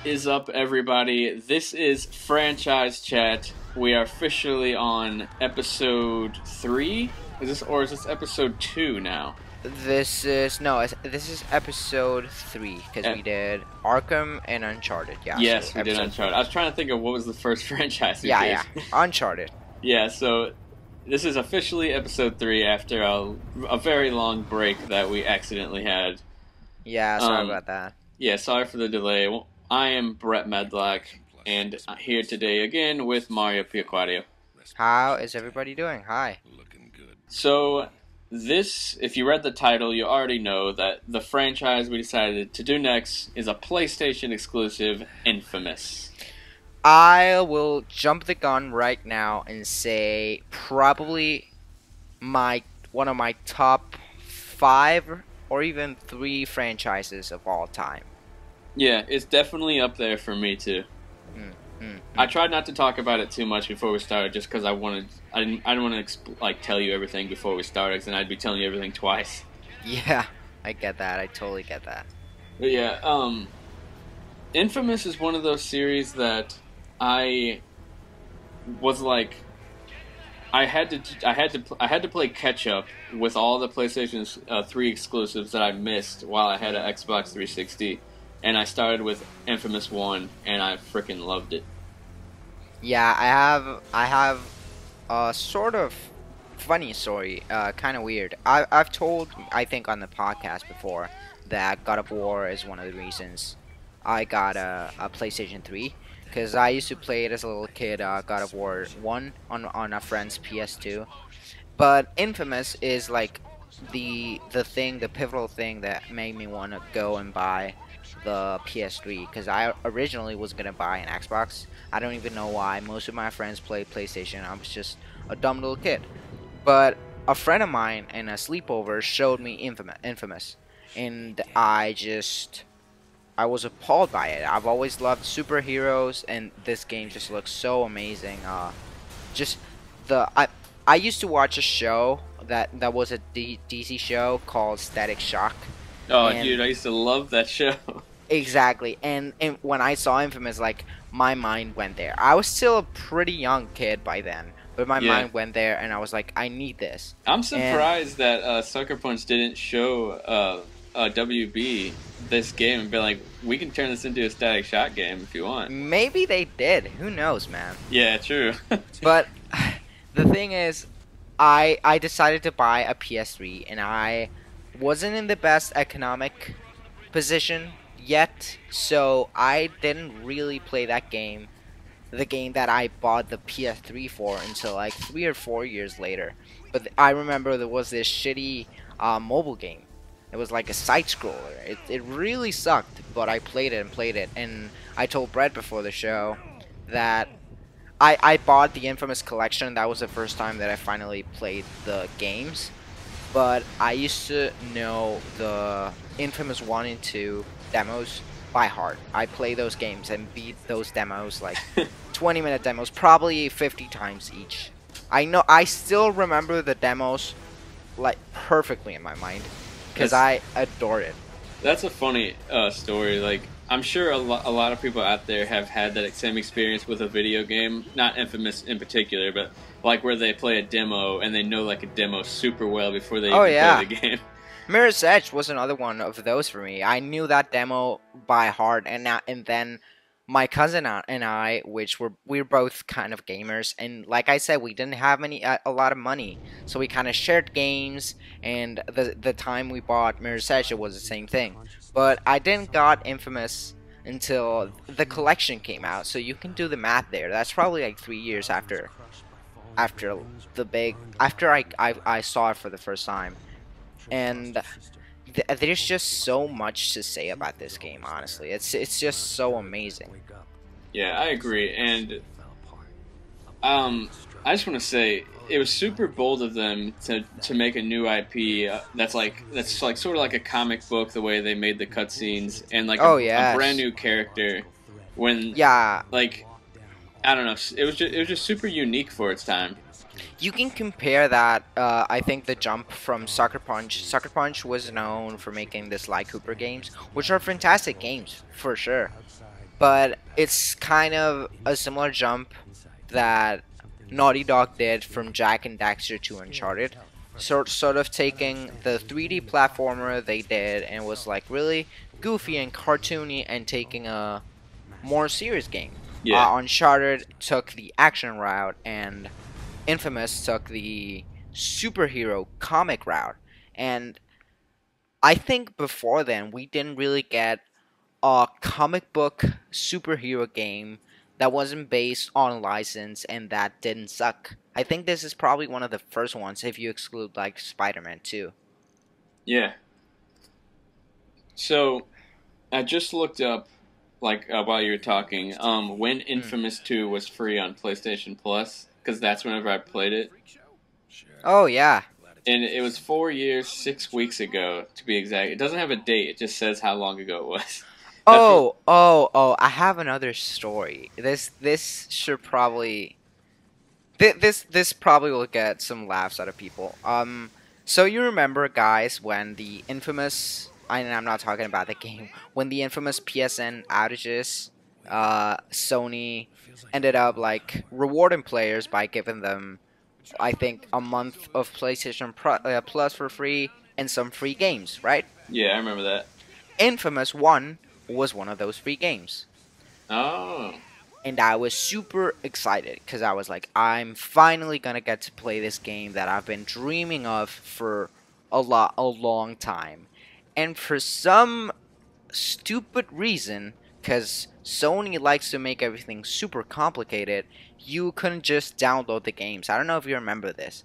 Is up, everybody? This is Franchise Chat. We are officially on episode 3. Is this episode 2 now? This is episode 3 because we did Arkham and Uncharted. Yeah. Yes, so we did Uncharted. 3. I was trying to think of what was the first franchise we did. Yeah, Uncharted. Yeah, so this is officially episode 3 after a very long break that we accidentally had. Yeah, sorry about that. Yeah, sorry for the delay. Well, I am Brett Medlock, and I'm here today again with Mario Piaquadio. How is everybody doing? Hi. Looking good. So, if you read the title, you already know that the franchise we decided to do next is a PlayStation exclusive, Infamous. I will jump the gun right now and say probably one of my top 5 or even 3 franchises of all time. Yeah, it's definitely up there for me too. I tried not to talk about it too much before we started, just because I didn't want to tell you everything before we started, because then I'd be telling you everything twice. Yeah, I get that. I totally get that. But yeah, Infamous is one of those series that I was like, I had to play catch up with all the PlayStation 3 exclusives that I missed while I had an Xbox 360. And I started with Infamous 1, and I freaking loved it. Yeah, I have a sort of funny story, kind of weird. I've told, I think, on the podcast before that God of War is one of the reasons I got a PlayStation 3. Because I used to play it as a little kid, God of War 1 on a friend's PS2. But Infamous is like the pivotal thing that made me want to go and buy the PS3, because I originally was gonna buy an Xbox. I don't even know why. Most of my friends played PlayStation. I was just a dumb little kid. But a friend of mine in a sleepover showed me Infamous, and I was appalled by it. I've always loved superheroes, and this game just looks so amazing. I used to watch a show that was a DC show called Static Shock. Oh, dude, I used to love that show. Exactly, and when I saw Infamous, my mind went there. I was still a pretty young kid by then, but my mind went there, and I was like, I need this. I'm surprised that Sucker Punch didn't show WB this game and be like, we can turn this into a Static Shock game if you want. Maybe they did. Who knows, man? Yeah, true. But the thing is, I decided to buy a PS3, and I wasn't in the best economic position yet, so I didn't really play that game, the game that I bought the PS3 for, until like 3 or 4 years later. But I remember there was this shitty mobile game. It was like a side scroller. It really sucked, but I played it, and I told Brett before the show that I bought the Infamous collection. That was the first time that I finally played the games. But I used to know the Infamous 1 and 2 demos by heart. I play those games and beat those demos, like 20-minute demos, probably 50 times each. I still remember the demos like perfectly in my mind, because I adore it. That's a funny story. Like, I'm sure a lot of people out there have had that same experience with a video game, not Infamous in particular, but like where they play a demo and they know like a demo super well before they even play the game. Mirror's Edge was another one of those for me. I knew that demo by heart, and then my cousin and I, which we were both kind of gamers, and like I said, we didn't have a lot of money, so we kind of shared games. And the time we bought Mirror's Edge, it was the same thing. But I didn't got Infamous until the collection came out, so you can do the math there. That's probably like 3 years after I saw it for the first time. And there's just so much to say about this game, honestly. It's just so amazing. Yeah, I agree. And I just want to say it was super bold of them to make a new IP that's sort of like a comic book, the way they made the cutscenes, and like a brand new character. I don't know, it was just super unique for its time. You can compare that, I think, the jump from Sucker Punch. Sucker Punch was known for making the Sly Cooper games, which are fantastic games, for sure. but it's kind of a similar jump that Naughty Dog did from Jack and Daxter to Uncharted. Sort of taking the 3D platformer they did and was like really goofy and cartoony and taking a more serious game. Yeah. Uncharted took the action route and Infamous took the superhero comic route. And I think before then we didn't really get a comic book superhero game that wasn't based on license and that didn't suck. I think this is probably one of the first ones if you exclude like Spider-Man 2. Yeah. So I just looked up, like while you were talking, when Infamous 2 was free on PlayStation Plus, because that's whenever I played it. Oh yeah. And it was 4 years, 6 weeks ago, to be exact. It doesn't have a date, it just says how long ago it was. Oh, I have another story. This should probably this probably will get some laughs out of people. So you remember, guys, when the infamous, and I'm not talking about the game, when the infamous PSN outages, Sony ended up like rewarding players by giving them, I think, a month of PlayStation Plus for free and some free games, right? Yeah, I remember that. Infamous 1 was one of those free games. Oh. And I was super excited because I was like, I'm finally gonna get to play this game that I've been dreaming of for a long time. And for some stupid reason, because Sony likes to make everything super complicated, you couldn't just download the games. I don't know if you remember this.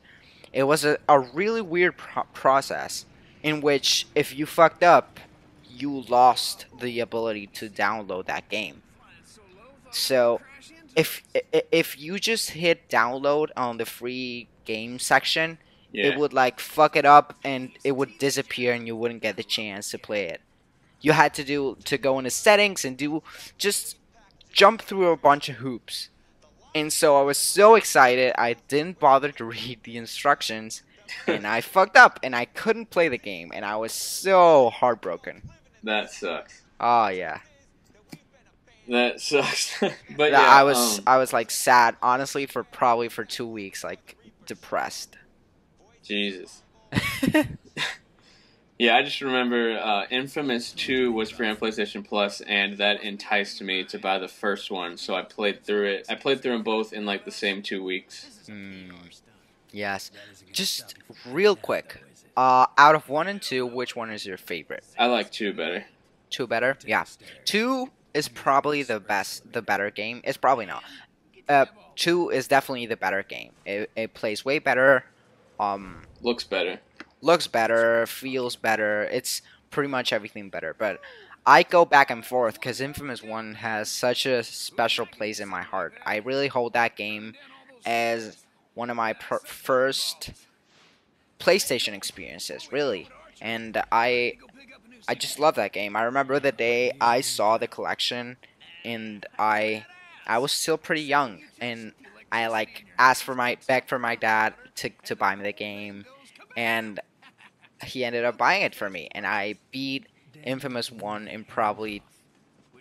It was a really weird process in which if you fucked up, you lost the ability to download that game. So if you just hit download on the free game section, Yeah. it would like fuck it up and it would disappear and you wouldn't get the chance to play it. You had to go into settings and do just jump through a bunch of hoops. And so I was so excited I didn't bother to read the instructions and I fucked up and I couldn't play the game and I was so heartbroken. That sucks. Oh yeah. That sucks. But Yeah, yeah, I was like sad, honestly, for probably for 2 weeks, like depressed. Jesus. Yeah, I just remember Infamous 2 was free on PlayStation Plus, and that enticed me to buy the first one, so I played through it. I played through them both in like the same 2 weeks. Yes. Just real quick, out of 1 and 2, which one is your favorite? I like 2 better. 2 better? Yeah. 2 is probably the better game. It's probably not. 2 is definitely the better game. It plays way better. Looks better. Looks better, feels better. It's pretty much everything better. But I go back and forth because Infamous 1 has such a special place in my heart. I really hold that game as one of my first PlayStation experiences, really. And I just love that game. I remember the day I saw the collection, and I was still pretty young, and I like begged for my dad to buy me the game, and he ended up buying it for me, and I beat Infamous 1 in probably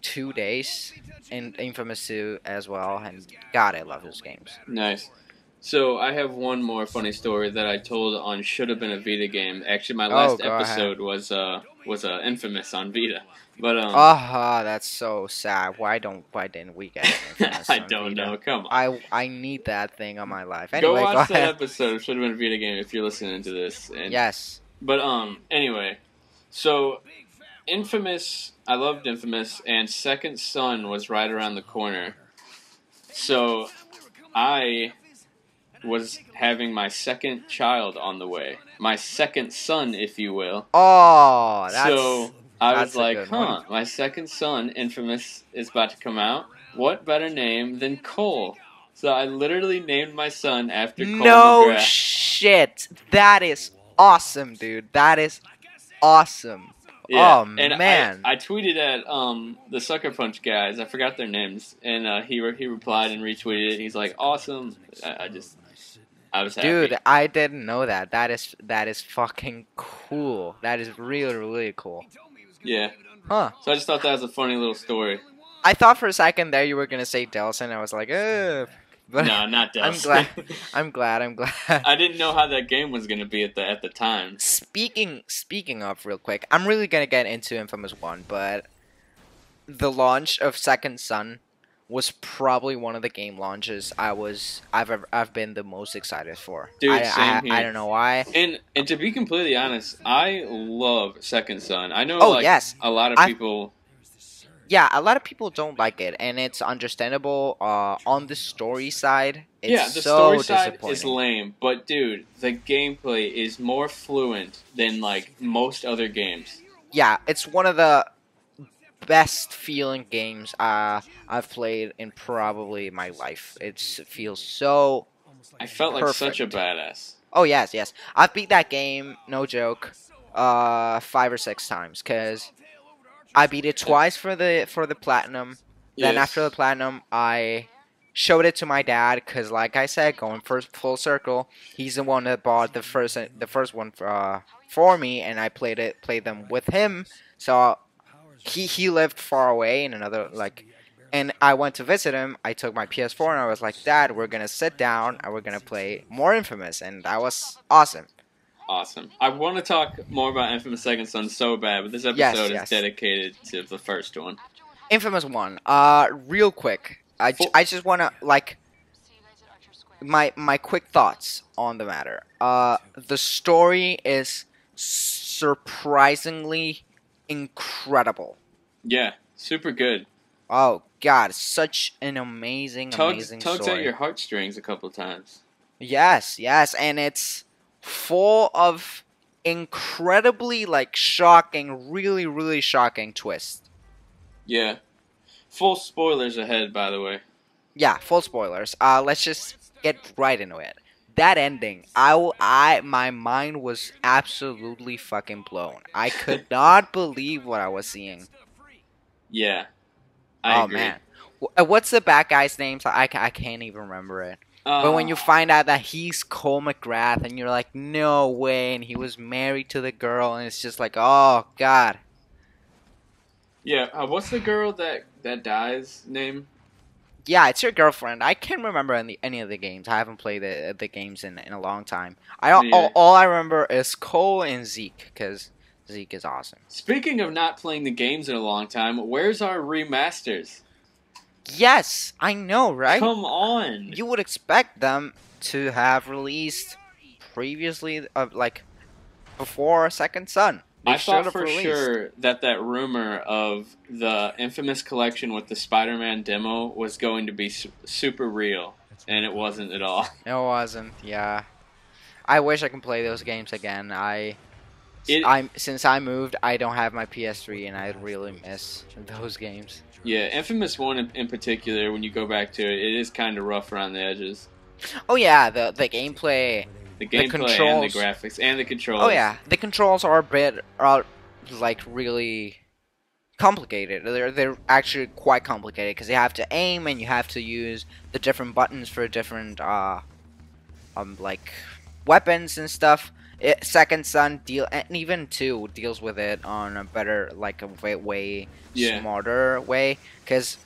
2 days, and Infamous 2 as well, and God, I love those games. Nice. So I have one more funny story that I told on Should Have Been a Vita Game. Actually, my last episode was Infamous on Vita. But that's so sad. Why didn't we get Infamous I on don't Vita? know. Come on. I need that thing on my life. Anyway, go watch go that ahead. episode of Should Have Been a Vita Game if you're listening to this. And, Yes. But anyway, so Infamous, I loved Infamous, and Second Son was right around the corner. So I was having my second child on the way. My second son, if you will. Oh, that's So I that's was a like, good one. my second son, Infamous, is about to come out. What better name than Cole? So I literally named my son after Cole No McGrath. shit. That is awesome, dude. That is awesome. Yeah, Oh and man. I tweeted at the Sucker Punch guys. I forgot their names, and he replied and retweeted it. He's like, "Awesome!" I was happy. Dude, I didn't know that. That is fucking cool. That is really, really cool. Yeah. Huh. So I just thought that was a funny little story. I thought for a second there you were gonna say Delson. I was like, ugh. But No, not I'm Delson. glad. I'm glad. I'm glad. I didn't know how that game was gonna be at the time. Speaking of real quick, I'm really gonna get into Infamous One, but the launch of Second Son was probably one of the game launches I've been the most excited for. Dude, same here. I don't know why. And to be completely honest, I love Second Son. I know Oh, like yes. a lot of I- people. Yeah, a lot of people don't like it, and it's understandable. On the story side, it's Yeah, the so story side disappointing. is lame, but dude, the gameplay is more fluent than like most other games. Yeah, it's one of the best feeling games I've played in probably my life. It feels so. I felt like such a Perfect. badass. Oh yes, yes. I've beat that game, no joke, 5 or 6 times, cause I beat it twice for the platinum. Then Yes. after the platinum, I showed it to my dad, cause like I said, going first full circle, he's the one that bought the first one for me, and I played them with him. So he lived far away in another and I went to visit him. I took my PS4 and I was like, Dad, we're gonna sit down and we're gonna play more Infamous, and that was awesome. Awesome. I want to talk more about Infamous Second Son so bad, but this episode Yes. is dedicated to the first one. Infamous One. Real quick, Full- I just wanna my quick thoughts on the matter. The story is surprisingly incredible. Yeah, super good. Oh God, such an amazing Tugs story. at your heartstrings a couple times. Yes, yes, and it's full of incredibly shocking, really, really shocking twists. Yeah. Full spoilers ahead, by the way. Yeah, full spoilers. Let's just get right into it. That ending, my mind was absolutely fucking blown. I could not believe what I was seeing. Yeah. I agree. Man, what's the bad guy's name? I can't even remember it. But when you find out that he's Cole McGrath, and you're like, no way, and he was married to the girl, and it's just like, oh God. Yeah, what's the girl that dies name? Yeah, it's your girlfriend. I can't remember any of the games. I haven't played the games in a long time. Me either. All I remember is Cole and Zeke, because Zeke is awesome. Speaking of not playing the games in a long time, where's our remasters? Yes, I know, right? Come on. You would expect them to have released previously, before Second Son. They I should thought have for released. sure that rumor of the Infamous collection with the Spider-Man demo was going to be super real, and it wasn't at all. It wasn't. Yeah, I wish I could play those games again. Since I moved, I don't have my PS3, and I really miss those games. Yeah, Infamous 1 in particular, when you go back to it, it is kind of rough around the edges. Oh yeah, the gameplay. The gameplay and the controls. graphics and the controls. Oh yeah, the controls are really complicated. They're actually quite complicated because you have to aim and you have to use the different buttons for different weapons and stuff. Second Son and even 2 deals with it on a better way Yeah. smarter way, because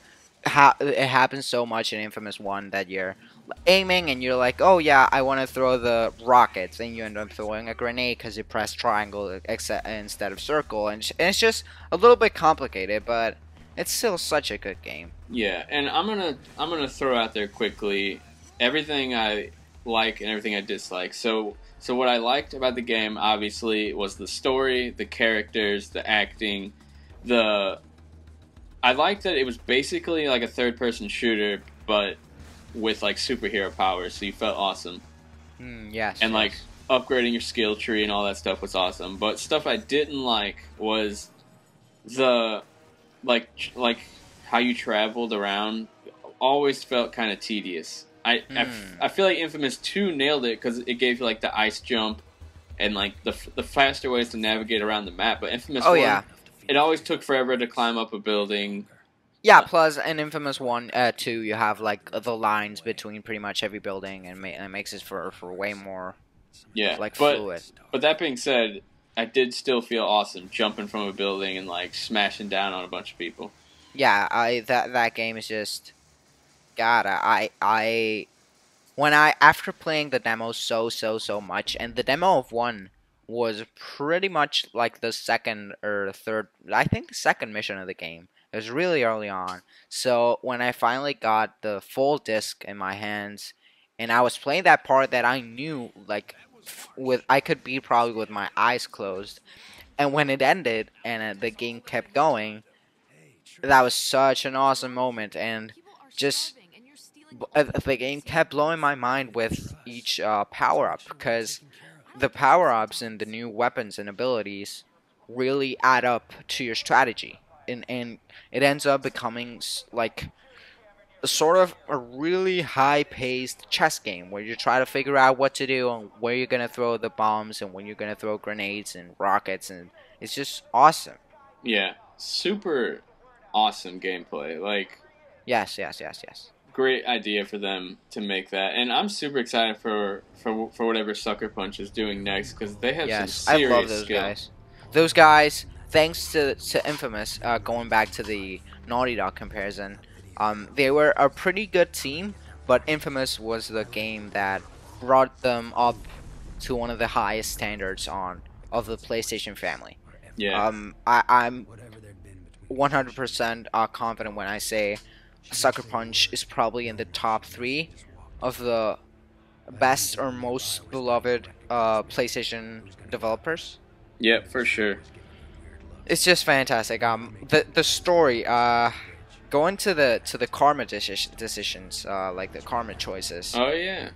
it happens so much in Infamous 1 that you're aiming and you're like, oh yeah, I want to throw the rockets, and you end up throwing a grenade because you press triangle instead of circle, and it's just a little bit complicated, but it's still such a good game. Yeah, and I'm gonna throw out there quickly everything I like and everything I dislike. So what I liked about the game obviously was the story, the characters, the acting, I liked that it was basically like a third-person shooter, but with like superhero powers, so you felt awesome. Yes. And yes. upgrading your skill tree and all that stuff was awesome. But stuff I didn't like was the like how you traveled around. Always felt kind of tedious. I feel like Infamous 2 nailed it because it gave you like the ice jump and like the faster ways to navigate around the map. But Infamous 1, yeah. It always took forever to climb up a building. Yeah, plus in Infamous 1, 2, you have the lines between pretty much every building, and it makes it for way more fluid. But that being said, I did still feel awesome jumping from a building and smashing down on a bunch of people. Yeah, I that game is just God. I when I after playing the demo so much, and the demo of one was pretty much like the second or third, I think the second mission of the game. It was really early on. So when I finally got the full disc in my hands, and I was playing that part that I knew like with I could beat probably with my eyes closed, and when it ended and the game kept going, that was such an awesome moment, and just the game kept blowing my mind with each power up, because the power ups and the new weapons and abilities really add up to your strategy, and it ends up becoming like a sort of a really high paced chess game where you try to figure out what to do and where you're gonna throw the bombs and when you're gonna throw grenades and rockets, and it's just awesome. Yeah, super awesome gameplay. Like, Yes, yes, yes, yes. great idea for them to make that, and I'm super excited for whatever Sucker Punch is doing next because they have some Yes, I love serious those skill. guys. Those guys, thanks to Infamous, going back to the Naughty Dog comparison, they were a pretty good team, but Infamous was the game that brought them up to one of the highest standards on of the PlayStation family. Yeah, I'm 100% confident when I say Sucker Punch is probably in the top three of the best or most beloved PlayStation developers. yep, for sure. It's just fantastic. The story, going to the karma decisions, like the karma choices. Oh yeah,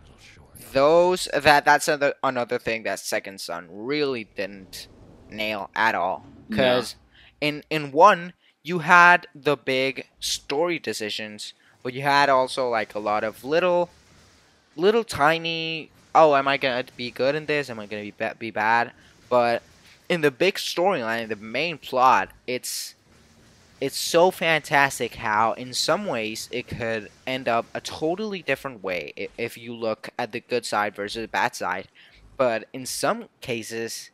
Those that's another thing that Second Son really didn't nail at all. no, Cause in one you had the big story decisions, but you had also like a lot of little tiny. Oh, am I gonna be good in this? Am I gonna be bad? But in the big storyline, the main plot, it's so fantastic how in some ways it could end up a totally different way if you look at the good side versus the bad side. But in some cases,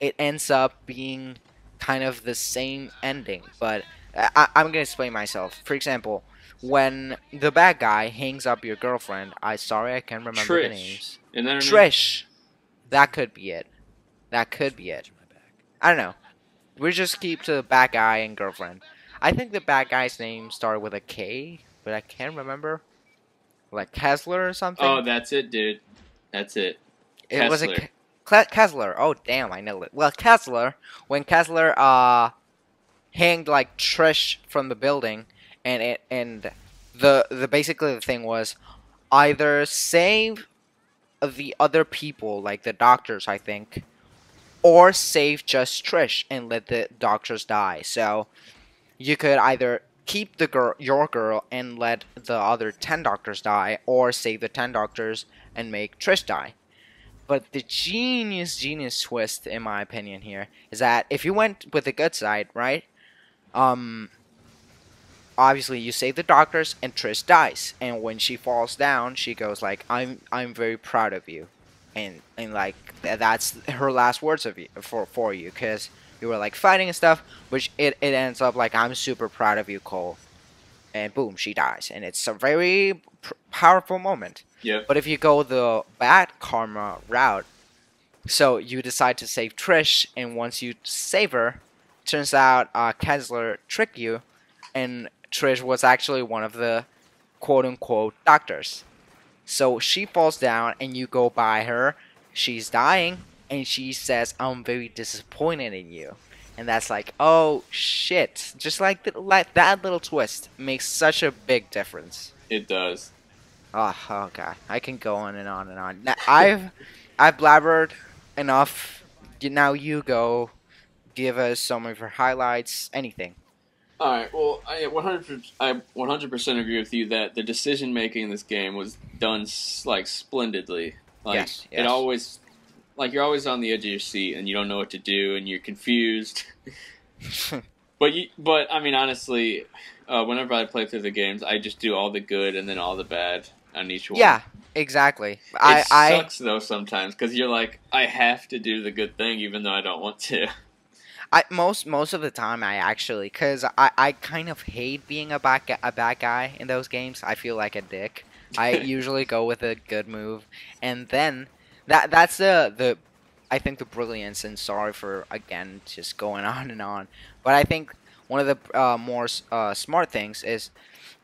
it ends up being kind of the same ending. But I'm gonna explain myself. For example, when the bad guy hangs up your girlfriend, I can't remember the Trish. names. Isn't that her name? Trish, that could be it. That could be it. I don't know. We just keep to the bad guy and girlfriend. I think the bad guy's name started with a K, but I can't remember. Like Kessler or something. Oh, that's it, dude. That's it. It was a Kessler. Kessler. Oh damn, I know it. Well, Kessler. When Kessler hanged like Trish from the building, and the basically the thing was either save the other people, like the doctors, I think, or save just Trish and let the doctors die. So you could either keep the girl, your girl, and let the other 10 doctors die, or save the 10 doctors and make Trish die. But the genius twist, in my opinion, here is that if you went with the good side, right? Um, obviously you save the doctors and Trish dies, and when she falls down, she goes like, I'm very proud of you," and like that's her last words of you for you, because you were like fighting and stuff, which it ends up like, "I'm super proud of you, Cole," and boom, she dies, and it's a very powerful moment. Yep. But if you go the bad karma route, so you decide to save Trish, and once you save her, turns out Kessler tricked you, and Trish was actually one of the quote unquote doctors. So she falls down, and you go by her. She's dying, and she says, "I'm very disappointed in you." And that's like, oh shit! Just like that little twist makes such a big difference. It does. Oh god, I can go on and on and on. Now, I've blabbered enough. Now you go. Give us some of your highlights. Anything. All right. Well, I 100% agree with you that the decision making in this game was done like splendidly. Like Yes. it Yes. always, like you're always on the edge of your seat and you don't know what to do and you're confused. But I mean, honestly, whenever I play through the games, I just do all the good and then all the bad on each one. Yeah. Exactly. It I sucks though sometimes because you're like, I have to do the good thing even though I don't want to. most of the time I actually, cause I kind of hate being a bad guy in those games. I feel like a dick. I usually go with a good move, and then that's the I think the brilliance, and sorry for again just going on and on, but I think one of the more smart things is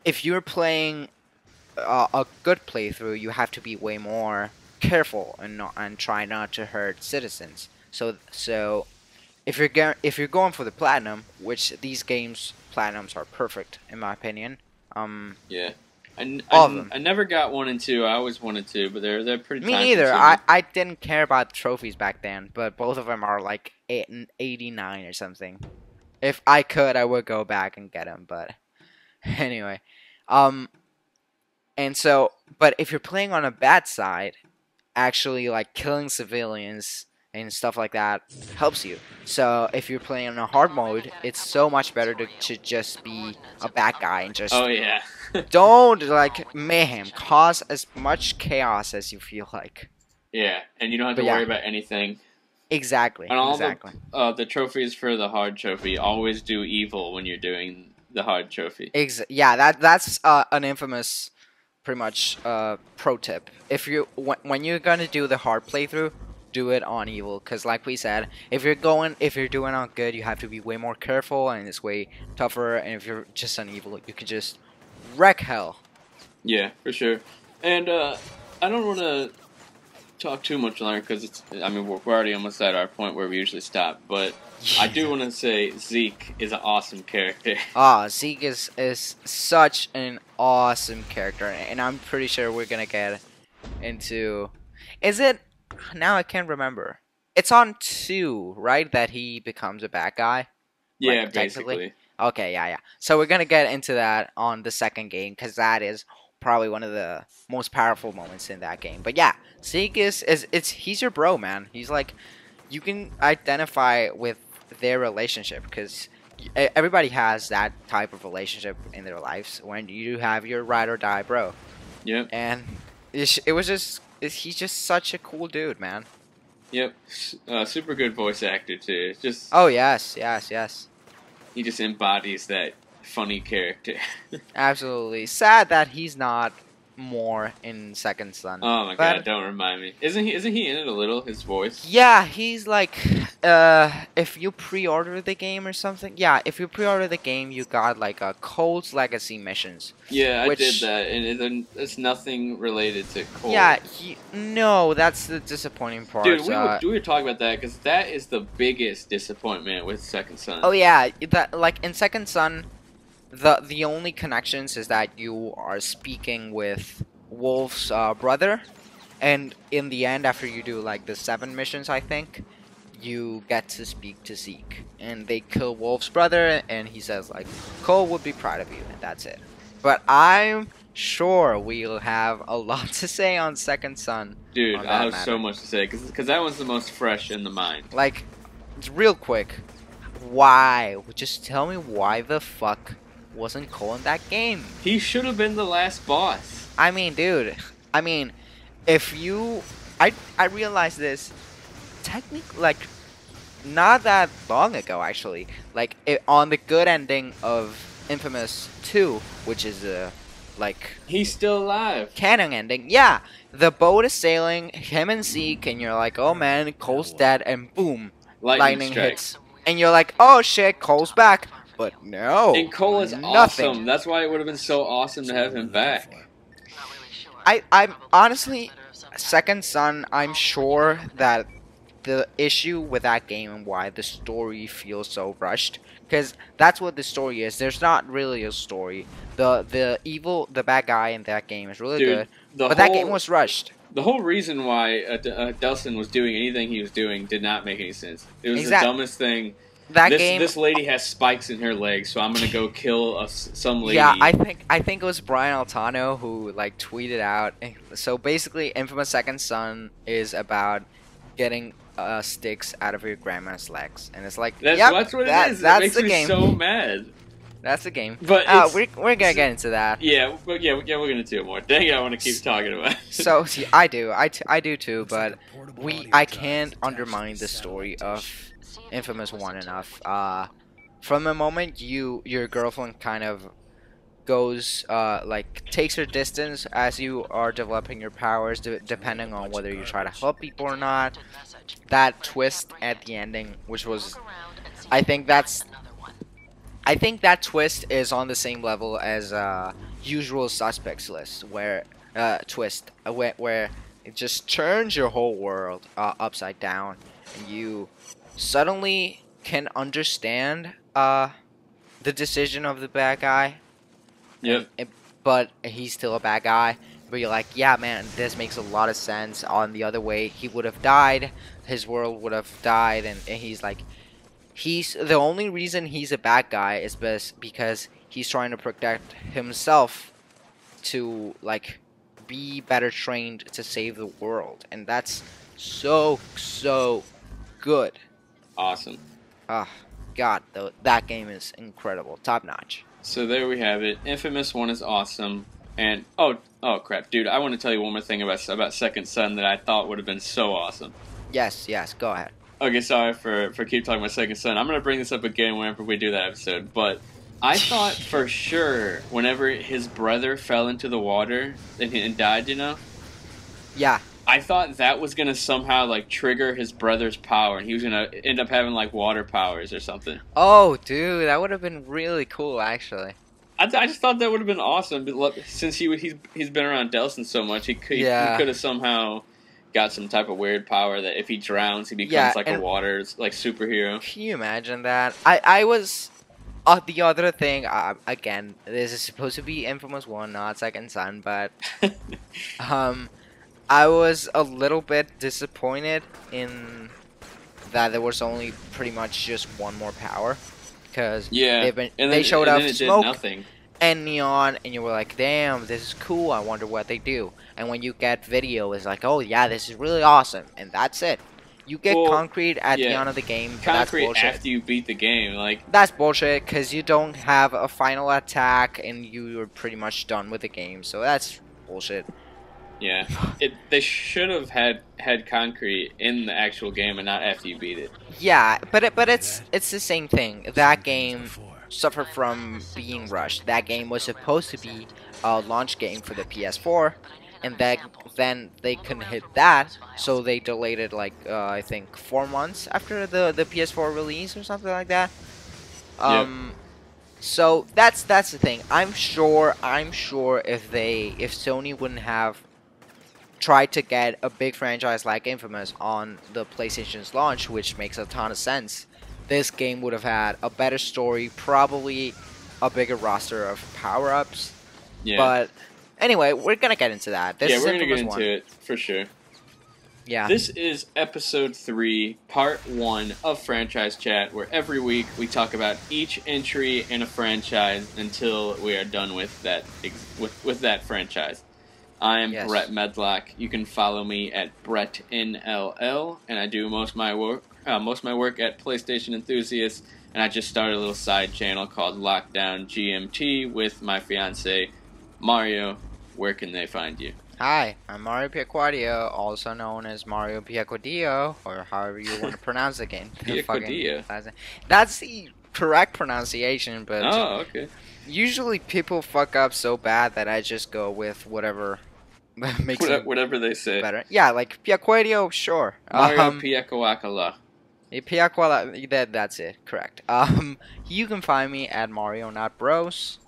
if you're playing a good playthrough, you have to be way more careful and try not to hurt citizens. So if you're going for the platinum, which these games platinums are perfect in my opinion. Yeah. All of them. I never got 1 and 2. I always wanted to, but they're pretty. Me neither. I didn't care about the trophies back then, but both of them are like 89 or something. If I could, I would go back and get them, but anyway. And so, but if you're playing on a bad side, actually like killing civilians and stuff like that helps you. So if you're playing on a hard mode, it's so much better to just be a bad guy and just Oh yeah. don't like mayhem, cause as much chaos as you feel like. Yeah, and you don't have to But yeah. worry about anything. Exactly. And all Exactly. the trophies for the hard trophy always do evil when you're doing the hard trophy. Yeah, that's an infamous, pretty much pro tip. If you when you're gonna do the hard playthrough, do it on evil, because like we said, if you're doing on good, you have to be way more careful and it's way tougher. And if you're just on evil, you can just wreck hell. Yeah, for sure. And I don't want to talk too much longer because we're already almost at our point where we usually stop. But I do want to say Zeke is an awesome character. Zeke is such an awesome character, and I'm pretty sure we're gonna get into. Is it? Now I can't remember. It's on 2, right? That he becomes a bad guy. Yeah, Like, technically? basically. Okay, yeah. So we're gonna get into that on the second game, because that is probably one of the most powerful moments in that game. But yeah, Zeke he's your bro, man. He's like, you can identify with their relationship, because everybody has that type of relationship in their lives when you have your ride or die bro. Yep. And he's just such a cool dude, man. Yep. Super good voice actor too. It's just Oh yes. he just embodies that funny character. Absolutely. Sad that he's not more in Second Son. Oh my But god, don't remind me. Isn't he in it a little, his voice? yeah, he's like, if you pre-order the game or something. Yeah, if you pre-order the game, you got like a Cole's Legacy missions. Yeah, I Which- did that, and it's nothing related to Cole. Yeah, no, that's the disappointing part. Dude, we were talking about that because that is the biggest disappointment with Second Son. Oh yeah, that like in Second Son, the only connections is that you are speaking with Wolf's brother, and in the end, after you do like the 7 missions, I think, you get to speak to Zeke, and they kill Wolf's brother, and he says like, Cole would be proud of you, and that's it. But I'm sure we'll have a lot to say on Second Son. Dude, on I that have matter. so much to say because that one's the most fresh in the mind. Like, real quick, why? Just tell me why the fuck wasn't Cole in that game? He should have been the last boss. I mean, dude. I mean, if you, I realized this, technically, like, not that long ago, actually. Like, on the good ending of Infamous 2, which is like He's still alive. canon ending. Yeah, the boat is sailing, him and Zeke, and you're like, oh man, Cole's dead, and boom, lightning strike. hits, and you're like, oh shit, Cole's back. But no, And Cole is nothing. awesome. That's why it would have been so awesome to have him back. I'm honestly, Second Son, I'm sure that the issue with that game and why the story feels so rushed, because that's what the story is. There's not really a story. The bad guy in that game is really Dude, good, the but that whole- game was rushed. The whole reason why Delson was doing anything he was doing did not make any sense. It was Exact- the dumbest thing. That game. This lady has spikes in her legs, so I'm gonna go kill some lady. Yeah, I think it was Brian Altano who like tweeted out. So basically, Infamous Second Son is about getting sticks out of your grandma's legs, and it's like, That's yep, what it is. That's it makes the me game. so mad. That's the game. But we're gonna get into that. Yeah, but yeah, we're gonna do it more. Dang it, I want to keep talking about it. So see, I do too, but I can't undermine the story of Infamous One enough. From the moment your girlfriend kind of goes like takes her distance as you are developing your powers, depending on whether you try to help people or not. That twist at the ending, which was, I think that twist is on the same level as Usual Suspects list, where where it just turns your whole world upside down, and you suddenly can understand the decision of the bad guy. Yep. But he's still a bad guy. But you're like, yeah, man, this makes a lot of sense. On the other way, he would have died. His world would have died, and he's like, he's the only reason he's a bad guy is because he's trying to protect himself to like be better trained to save the world, and that's so good. Awesome. Ah, God, though, that game is incredible, top notch. So there we have it. Infamous One is awesome, and oh crap, dude! I want to tell you one more thing about Second Son that I thought would have been so awesome. Yes, go ahead. Okay, sorry for keep talking about Second Son. I'm gonna bring this up again whenever we do that episode, but I thought for sure whenever his brother fell into the water and died, you know? Yeah. I thought that was gonna somehow like trigger his brother's power, and he was gonna end up having like water powers or something. Oh, dude, that would have been really cool, actually. I just thought that would have been awesome. But since he's been around Delsin so much, he could have somehow got some type of weird power that if he drowns, he becomes like a water like superhero. Can you imagine that? I was. The other thing, again, this is supposed to be Infamous One, not Second Son, but I was a little bit disappointed in that there was only pretty much just one more power, because they showed up Smoke and Neon, and you were like, damn, this is cool, I wonder what they do. And when you get Video, it's like, oh yeah, this is really awesome, and that's it. You get Concrete at the end of the game, but that's bullshit. After you beat the game, like... That's bullshit, because you don't have a final attack, and you're pretty much done with the game, so that's bullshit. Yeah, they should have had Concrete in the actual game and not after you beat it. Yeah, but it's the same thing. That game suffered from being rushed. That game was supposed to be a launch game for the PS4, and then they couldn't hit that, so they delayed it like I think 4 months after the PS4 release or something like that. So that's the thing. I'm sure if Sony wouldn't have tried to get a big franchise like Infamous on the PlayStation's launch, which makes a ton of sense, this game would have had a better story, probably a bigger roster of power-ups. Yeah. But anyway, we're gonna get into that. This is we're gonna get Infamous into 1. it for sure. Yeah. This is episode 3, part 1 of Franchise Chat, where every week we talk about each entry in a franchise until we are done with that with that franchise. I am Brett Medlock. You can follow me at BrettNLL, and I do most of my work at PlayStation Enthusiast, and I just started a little side channel called Lockdown GMT with my fiance Mario. Where can they find you? Hi, I'm Mario Piacquadio, also known as Mario Piacquadio, or however you want to pronounce the game. Piacquadio. That's the correct pronunciation, but okay. Usually people fuck up so bad that I just go with whatever makes it whatever they say better. Yeah, like Piacquadio, sure. Mario Piacquaquala. Piacquaquala, that's it, correct. You can find me at Mario Not Bros,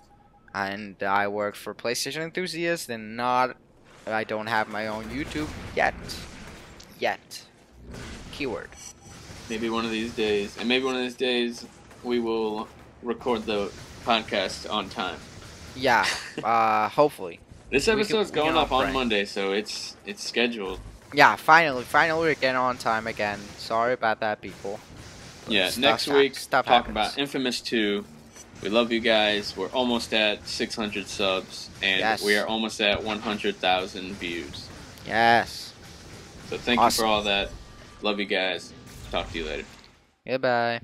and I work for PlayStation Enthusiast, and I don't have my own YouTube yet. Keyword. Maybe one of these days, and maybe one of these days we will record the podcast on time. Yeah, hopefully. This episode's going up on Monday, so it's scheduled. Yeah, finally we're getting on time again. Sorry about that, people. Yeah, next week talk about Infamous 2. We love you guys. We're almost at 600 subs, and we are almost at 100,000 views. Yes. So thank you for all that. Love you guys. Talk to you later. Goodbye.